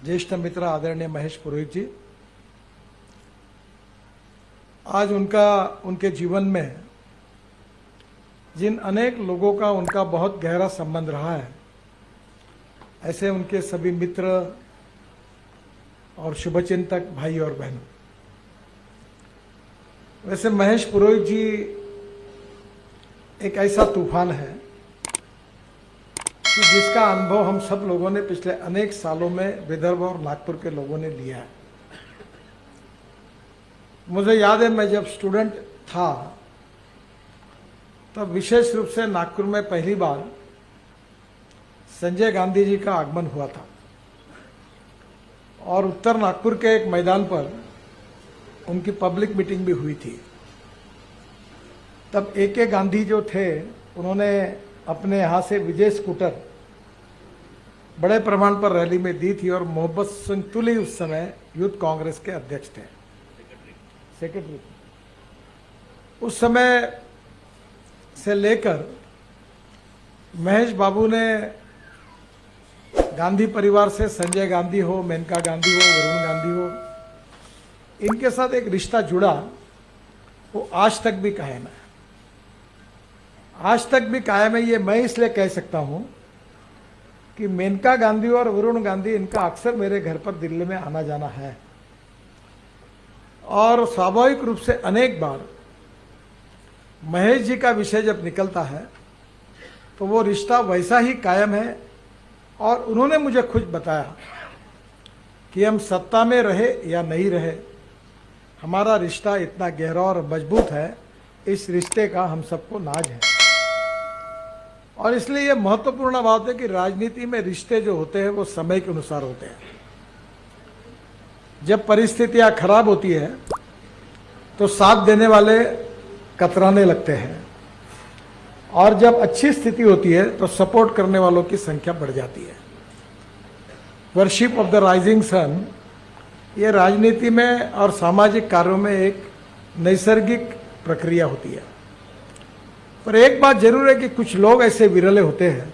ज्येष्ठ मित्र आदरणीय महेश पुरोहित जी, आज उनके जीवन में जिन अनेक लोगों का उनका बहुत गहरा संबंध रहा है, ऐसे उनके सभी मित्र और शुभचिंतक भाई और बहनों, वैसे महेश पुरोहित जी एक ऐसा तूफान है कि जिसका अनुभव हम सब लोगों ने पिछले अनेक सालों में विदर्भ और नागपुर के लोगों ने लिया है। मुझे याद है, मैं जब स्टूडेंट था तब विशेष रूप से नागपुर में पहली बार संजय गांधी जी का आगमन हुआ था और उत्तर नागपुर के एक मैदान पर उनकी पब्लिक मीटिंग भी हुई थी। तब ए.के. गांधी जो थे, उन्होंने अपने यहाँ से विजय स्कूटर बड़े प्रमाण पर रैली में दी थी और मोहब्बत सिंह तुली उस समय यूथ कांग्रेस के अध्यक्ष थे, सेक्रेटरी। उस समय से लेकर महेश बाबू ने गांधी परिवार से, संजय गांधी हो, मेनका गांधी हो, वरुण गांधी हो, इनके साथ एक रिश्ता जुड़ा, वो आज तक भी कायम है। आज तक भी कायम है। ये मैं इसलिए कह सकता हूं कि मेनका गांधी और वरुण गांधी, इनका अक्सर मेरे घर पर दिल्ली में आना जाना है और स्वाभाविक रूप से अनेक बार महेश जी का विषय जब निकलता है तो वो रिश्ता वैसा ही कायम है। और उन्होंने मुझे खुद बताया कि हम सत्ता में रहे या नहीं रहे, हमारा रिश्ता इतना गहरा और मजबूत है, इस रिश्ते का हम सबको नाज है। और इसलिए ये महत्वपूर्ण बात है कि राजनीति में रिश्ते जो होते हैं वो समय के अनुसार होते हैं। जब परिस्थितियां खराब होती है तो साथ देने वाले कतराने लगते हैं और जब अच्छी स्थिति होती है तो सपोर्ट करने वालों की संख्या बढ़ जाती है। Worship of the rising sun, ये राजनीति में और सामाजिक कार्यों में एक नैसर्गिक प्रक्रिया होती है। पर एक बात जरूर है कि कुछ लोग ऐसे विरले होते हैं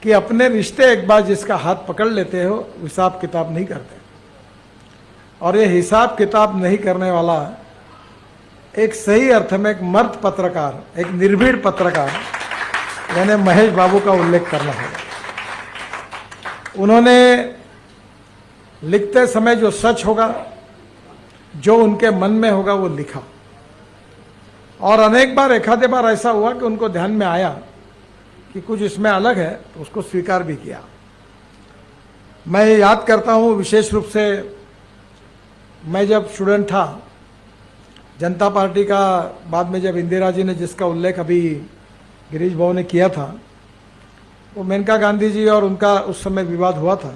कि अपने रिश्ते एक बार जिसका हाथ पकड़ लेते हो, हिसाब किताब नहीं करते। और ये हिसाब किताब नहीं करने वाला एक सही अर्थ में एक मर्द पत्रकार, एक निर्भीक पत्रकार यानी महेश बाबू का उल्लेख करना होगा। उन्होंने लिखते समय जो सच होगा, जो उनके मन में होगा, वो लिखा। और अनेक बार, एक आधे बार ऐसा हुआ कि उनको ध्यान में आया कि कुछ इसमें अलग है, तो उसको स्वीकार भी किया। मैं याद करता हूँ विशेष रूप से, मैं जब स्टूडेंट था, जनता पार्टी का बाद में जब इंदिरा जी ने, जिसका उल्लेख अभी गिरीश भाऊ ने किया था, वो मेनका गांधी जी और उनका उस समय विवाद हुआ था।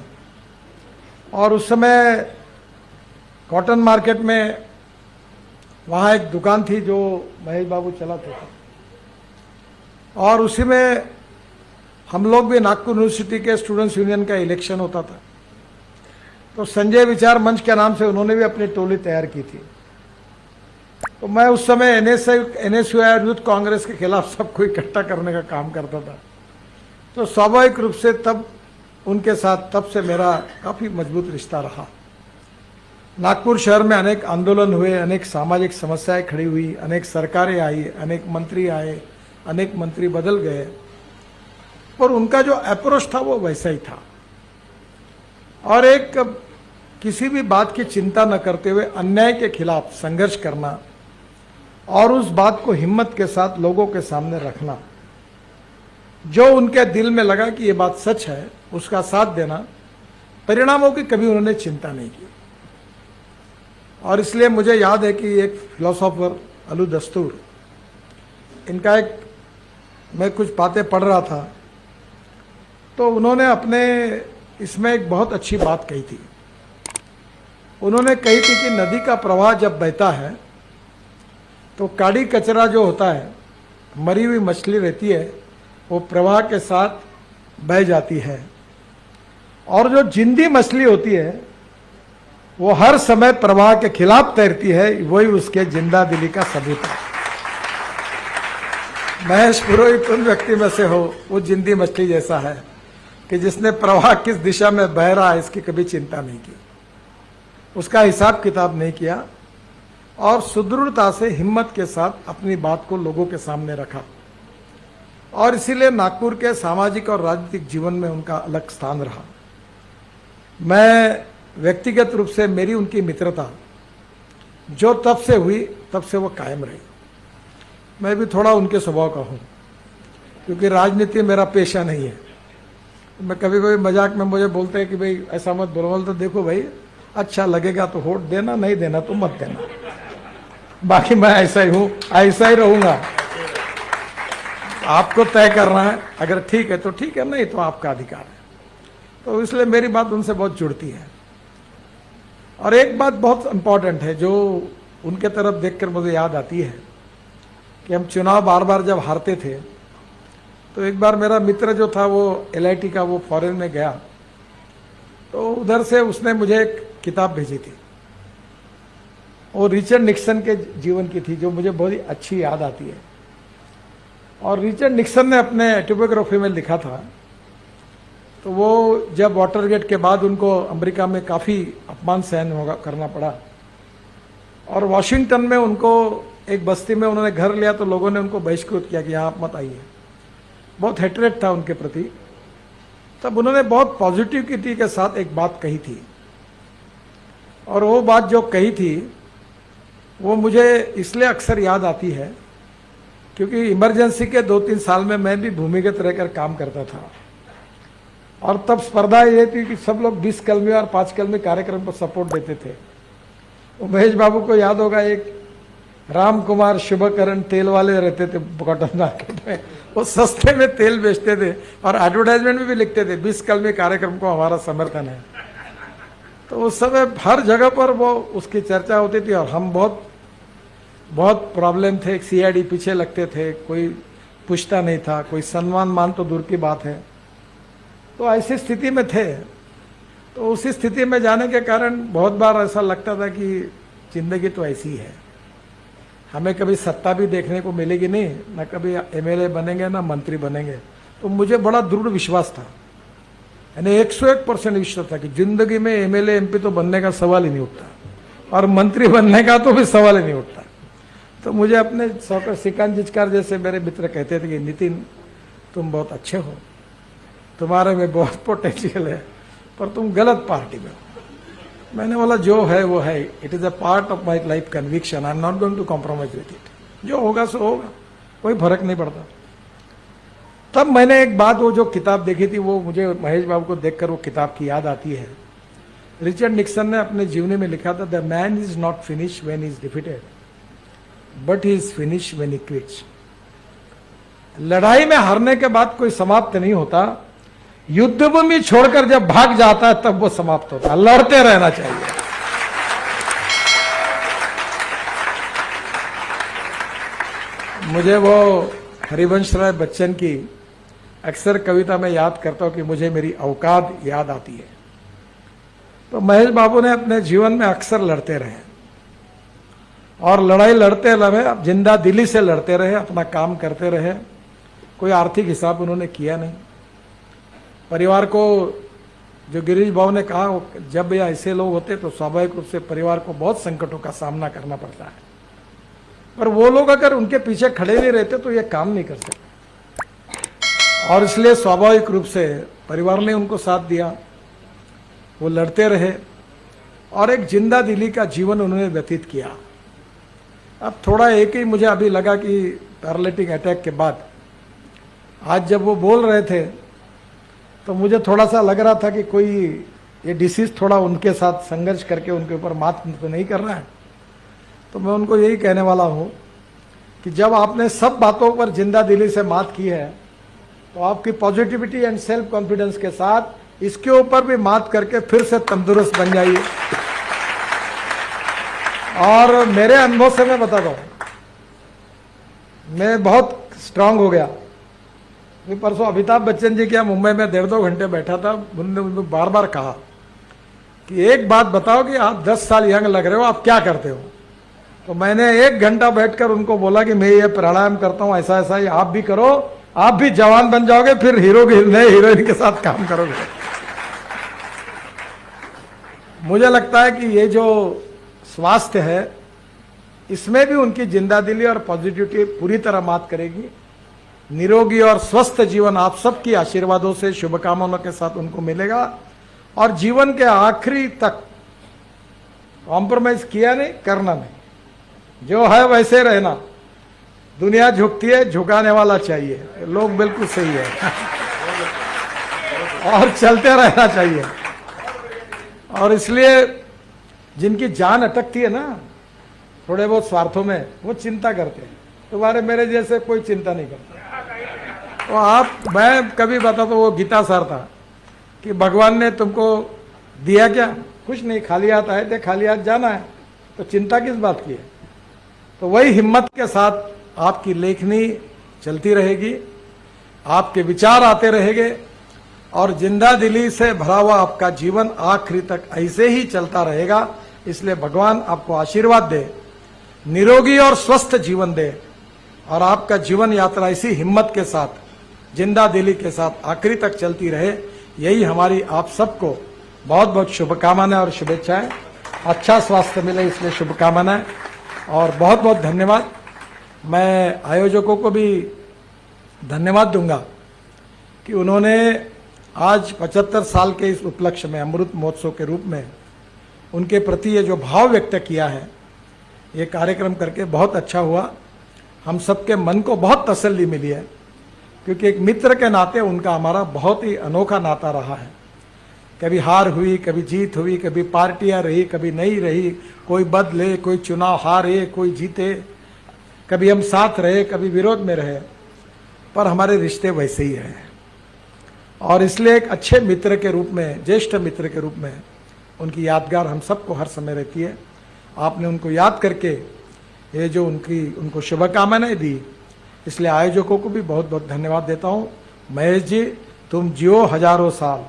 और उस समय कॉटन मार्केट में वहाँ एक दुकान थी जो महेश बाबू चलाते थे और उसी में हम लोग भी, नागपुर यूनिवर्सिटी के स्टूडेंट्स यूनियन का इलेक्शन होता था, तो संजय विचार मंच के नाम से उन्होंने भी अपनी टोली तैयार की थी। तो मैं उस समय एनएसयूआई और यूथ कांग्रेस के खिलाफ सबको इकट्ठा करने का काम करता था। तो स्वाभाविक रूप से तब उनके साथ, तब से मेरा काफ़ी मजबूत रिश्ता रहा। नागपुर शहर में अनेक आंदोलन हुए, अनेक सामाजिक समस्याएं खड़ी हुई, अनेक सरकारें आई, अनेक मंत्री आए, अनेक मंत्री बदल गए, पर उनका जो अप्रोच था वो वैसा ही था। और एक किसी भी बात की चिंता न करते हुए अन्याय के खिलाफ संघर्ष करना और उस बात को हिम्मत के साथ लोगों के सामने रखना, जो उनके दिल में लगा कि ये बात सच है, उसका साथ देना, परिणामों की कभी उन्होंने चिंता नहीं की। और इसलिए मुझे याद है कि एक फिलोसोफर अलू दस्तूर, इनका एक, मैं कुछ बातें पढ़ रहा था, तो उन्होंने अपने इसमें एक बहुत अच्छी बात कही थी। उन्होंने कही थी कि नदी का प्रवाह जब बहता है तो काड़ी कचरा जो होता है, मरी हुई मछली रहती है, वो प्रवाह के साथ बह जाती है, और जो जिंदी मछली होती है वो हर समय प्रवाह के खिलाफ तैरती है, वही उसके जिंदा दिली का सबूत है। महेश पुरोहित उन व्यक्ति में से हो, वो जिंदी मछली जैसा है कि जिसने प्रवाह किस दिशा में बह रहा है इसकी कभी चिंता नहीं की, उसका हिसाब किताब नहीं किया और सुदृढ़ता से हिम्मत के साथ अपनी बात को लोगों के सामने रखा। और इसीलिए नागपुर के सामाजिक और राजनीतिक जीवन में उनका अलग स्थान रहा। मैं व्यक्तिगत रूप से मेरी उनकी मित्रता जो तब से हुई तब से वो कायम रही। मैं भी थोड़ा उनके स्वभाव का हूँ, क्योंकि राजनीति मेरा पेशा नहीं है। मैं कभी कभी मजाक में मुझे बोलते हैं कि भाई ऐसा मत बोलो, तो देखो भाई अच्छा लगेगा तो वोट देना, नहीं देना तो मत देना, बाकी मैं ऐसा ही हूँ, ऐसा ही रहूँगा। आपको तय करना है, अगर ठीक है तो ठीक है, नहीं तो आपका अधिकार है। तो इसलिए मेरी बात उनसे बहुत जुड़ती है। और एक बात बहुत इंपॉर्टेंट है जो उनके तरफ देखकर मुझे याद आती है कि हम चुनाव बार बार जब हारते थे तो एक बार मेरा मित्र जो था वो LIT का, वो फॉरेन में गया, तो उधर से उसने मुझे एक किताब भेजी थी, वो रिचर्ड निक्सन के जीवन की थी, जो मुझे बहुत ही अच्छी याद आती है। और रिचर्ड निक्सन ने अपने ऑटोबायोग्राफी में लिखा था, तो वो जब वाटरगेट के बाद उनको अमेरिका में काफ़ी अपमान सहन करना पड़ा और वॉशिंगटन में उनको एक बस्ती में उन्होंने घर लिया, तो लोगों ने उनको बहिष्कृत किया कि यहाँ आप मत आइए। बहुत हेट्रेट था उनके प्रति। तब उन्होंने बहुत पॉजिटिविटी के साथ एक बात कही थी, और वो बात जो कही थी वो मुझे इसलिए अक्सर याद आती है क्योंकि इमरजेंसी के 2-3 साल में मैं भी भूमिगत रहकर काम करता था, और तब स्पर्धा ये थी कि सब लोग 20 कलमी और 5 कलमी कार्यक्रम को सपोर्ट देते थे। तो महेश बाबू को याद होगा, एक राम कुमार शुभकरण तेल वाले रहते थे कॉटन मार्केट में, वो सस्ते में तेल बेचते थे और एडवर्टाइजमेंट में भी लिखते थे 20 कलमी कार्यक्रम को हमारा समर्थन है। तो उस समय हर जगह पर वो उसकी चर्चा होती थी और हम बहुत प्रॉब्लम थे। CID पीछे लगते थे, कोई पूछता नहीं था, कोई सम्मान मान तो दूर की बात है। तो ऐसी स्थिति में थे। तो उसी स्थिति में जाने के कारण बहुत बार ऐसा लगता था कि जिंदगी तो ऐसी है, हमें कभी सत्ता भी देखने को मिलेगी नहीं, ना कभी MLA बनेंगे ना मंत्री बनेंगे। तो मुझे बड़ा दृढ़ विश्वास था, यानी 101% विश्वास था कि जिंदगी में MLA MP तो बनने का सवाल ही नहीं उठता और मंत्री बनने का तो भी सवाल ही नहीं उठता। तो मुझे अपने श्रीकांत जिचकार जैसे मेरे मित्र कहते थे कि नितिन तुम बहुत अच्छे हो, तुम्हारे में बहुत पोटेंशियल है, पर तुम गलत पार्टी में हो। मैंने बोला जो है वो है, it is a part of my life conviction, I am not going to compromise with it. जो होगा सो होगा, कोई फर्क नहीं पड़ता। तब मैंने एक बात, वो जो किताब देखी थी, वो मुझे महेश बाबू को देखकर वो किताब की याद आती है। रिचर्ड निक्सन ने अपने जीवनी में लिखा था, the man is not finish when he is defeated, but he is finish when he quits. लड़ाई में हारने के बाद कोई समाप्त नहीं होता, युद्धभूमि छोड़कर जब भाग जाता है तब वो समाप्त होता है। लड़ते रहना चाहिए। मुझे वो हरिवंश राय बच्चन की अक्सर कविता में याद करता हूं कि मुझे मेरी औकात याद आती है। तो महेश बाबू ने अपने जीवन में अक्सर लड़ते रहे और लड़ाई लड़ते रहे, जिंदा दिली से लड़ते रहे, अपना काम करते रहे। कोई आर्थिक हिसाब उन्होंने किया नहीं। परिवार को, जो गिरीश बाबू ने कहा, जब ये ऐसे लोग होते तो स्वाभाविक रूप से परिवार को बहुत संकटों का सामना करना पड़ता है, पर वो लोग अगर उनके पीछे खड़े नहीं रहते तो ये काम नहीं कर सकते। और इसलिए स्वाभाविक रूप से परिवार ने उनको साथ दिया, वो लड़ते रहे और एक जिंदा दिली का जीवन उन्होंने व्यतीत किया। अब थोड़ा एक ही मुझे अभी लगा कि पैरालिटिक अटैक के बाद आज जब वो बोल रहे थे तो मुझे थोड़ा सा लग रहा था कि कोई ये डिसीज थोड़ा उनके साथ संघर्ष करके उनके ऊपर मात तो नहीं कर रहा है। तो मैं उनको यही कहने वाला हूँ कि जब आपने सब बातों पर जिंदा दिली से मात की है तो आपकी पॉजिटिविटी एंड सेल्फ कॉन्फिडेंस के साथ इसके ऊपर भी मात करके फिर से तंदुरुस्त बन जाइए। और मेरे अनुभव से मैं बताता हूँ, मैं बहुत स्ट्रांग हो गया। परसों अमिताभ बच्चन जी के यहाँ मुंबई में 1.5-2 घंटे बैठा था। उन्होंने मुझे बार बार कहा कि एक बात बताओ कि आप 10 साल यंग लग रहे हो, आप क्या करते हो? तो मैंने 1 घंटा बैठकर उनको बोला कि मैं ये प्राणायाम करता हूँ, ऐसा ऐसा, ये आप भी करो आप भी जवान बन जाओगे, फिर हीरो के नए हीरोइन के साथ काम करोगे। मुझे लगता है कि ये जो स्वास्थ्य है, इसमें भी उनकी जिंदादिली और पॉजिटिविटी पूरी तरह मात करेगी। निरोगी और स्वस्थ जीवन आप सबकी आशीर्वादों से, शुभकामनाओं के साथ उनको मिलेगा, और जीवन के आखिरी तक कॉम्प्रोमाइज किया नहीं, करना नहीं, जो है वैसे रहना। दुनिया झुकती है, झुकाने वाला चाहिए। लोग बिल्कुल सही है और चलते रहना चाहिए। और इसलिए जिनकी जान अटकती है ना थोड़े बहुत स्वार्थों में, वो चिंता करते हैं। तुम्हारे मेरे जैसे कोई चिंता नहीं करता। तो आप, मैं कभी बताता, तो वो गीता सर था कि भगवान ने तुमको दिया क्या? कुछ नहीं, खाली हाथ आए थे, खाली हाथ जाना है, तो चिंता किस बात की है? तो वही हिम्मत के साथ आपकी लेखनी चलती रहेगी, आपके विचार आते रहेंगे, और जिंदा दिली से भरा हुआ आपका जीवन आखिरी तक ऐसे ही चलता रहेगा। इसलिए भगवान आपको आशीर्वाद दे, निरोगी और स्वस्थ जीवन दे, और आपका जीवन यात्रा इसी हिम्मत के साथ, जिंदा दिली के साथ आखिरी तक चलती रहे। यही हमारी आप सबको बहुत बहुत शुभकामनाएं और शुभेच्छाएं। अच्छा स्वास्थ्य मिले, इसलिए शुभकामनाएं और बहुत बहुत धन्यवाद। मैं आयोजकों को भी धन्यवाद दूंगा कि उन्होंने आज 75 साल के इस उपलक्ष्य में अमृत महोत्सव के रूप में उनके प्रति ये जो भाव व्यक्त किया है, ये कार्यक्रम करके बहुत अच्छा हुआ। हम सबके मन को बहुत तसल्ली मिली है, क्योंकि एक मित्र के नाते उनका हमारा बहुत ही अनोखा नाता रहा है। कभी हार हुई, कभी जीत हुई, कभी पार्टियां रही, कभी नहीं रही, कोई बदले, कोई चुनाव हारे, कोई जीते, कभी हम साथ रहे, कभी विरोध में रहे, पर हमारे रिश्ते वैसे ही रहे। और इसलिए एक अच्छे मित्र के रूप में, ज्येष्ठ मित्र के रूप में उनकी यादगार हम सबको हर समय रहती है। आपने उनको याद करके ये जो उनको शुभकामनाएं दी, इसलिए आयोजकों को भी बहुत बहुत धन्यवाद देता हूँ। महेश जी, तुम जियो हजारों साल।